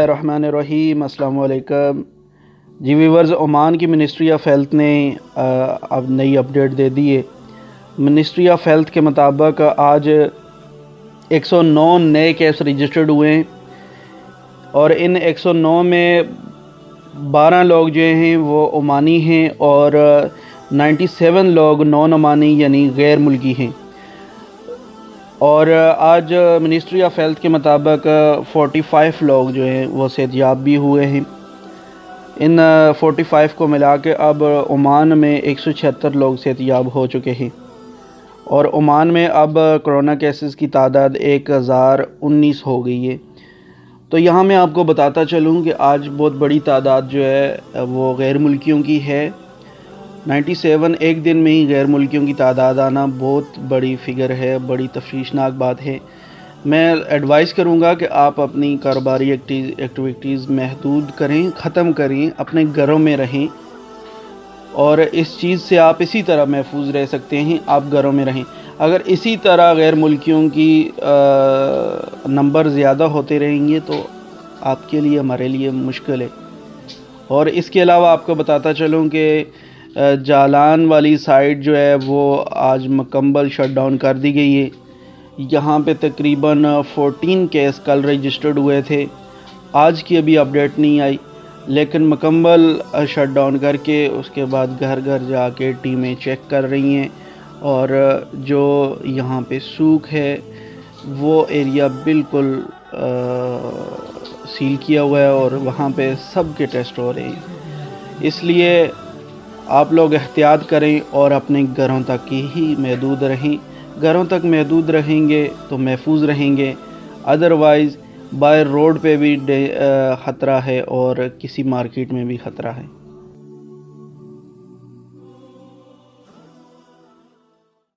الرحمن الرحیم، السلام علیکم جی ویورز۔ عمان کی منسٹری آف ہیلتھ نے اب نئی اپڈیٹ دے دی ہے۔ منسٹری آف ہیلتھ کے مطابق آج 109 نئے کیس رجسٹرڈ ہوئے ہیں، اور ان 109 میں 12 لوگ جو ہیں وہ عمانی ہیں اور 97 لوگ نان عمانی یعنی غیر ملکی ہیں۔ اور آج منسٹری آف ہیلتھ کے مطابق 45 لوگ جو ہیں وہ صحت یاب بھی ہوئے ہیں۔ ان 45 کو ملا کے اب عمان میں 176 لوگ صحت یاب ہو چکے ہیں، اور عمان میں اب کرونا کیسز کی تعداد 1019 ہو گئی ہے۔ تو یہاں میں آپ کو بتاتا چلوں کہ آج بہت بڑی تعداد جو ہے وہ غیر ملکیوں کی ہے۔ 97 ایک دن میں ہی غیر ملکیوں کی تعداد آنا بہت بڑی فگر ہے، بڑی تشویشناک بات ہے۔ میں ایڈوائز کروں گا کہ آپ اپنی کاروباری ایکٹیویٹیز محدود کریں، ختم کریں، اپنے گھروں میں رہیں، اور اس چیز سے آپ اسی طرح محفوظ رہ سکتے ہیں۔ آپ گھروں میں رہیں، اگر اسی طرح غیر ملکیوں کی نمبر زیادہ ہوتے رہیں گے تو آپ کے لیے، ہمارے لیے مشکل ہے۔ اور اس کے علاوہ آپ کو بتاتا چلوں کہ جالان والی سائٹ جو ہے وہ آج مکمل شٹ ڈاؤن کر دی گئی ہے۔ یہاں پہ تقریباً 14 کیس کل رجسٹرڈ ہوئے تھے، آج کی ابھی اپڈیٹ نہیں آئی، لیکن مکمل شٹ ڈاؤن کر کے اس کے بعد گھر گھر جا کے ٹیمیں چیک کر رہی ہیں، اور جو یہاں پہ سوکھ ہے وہ ایریا بالکل سیل کیا ہوا ہے، اور وہاں پہ سب کے ٹیسٹ ہو رہے ہیں۔ اس لیے آپ لوگ احتیاط کریں اور اپنے گھروں تک ہی محدود رہیں۔ گھروں تک محدود رہیں گے تو محفوظ رہیں گے، ادروائز باہر روڈ پہ بھی خطرہ ہے اور کسی مارکیٹ میں بھی خطرہ ہے۔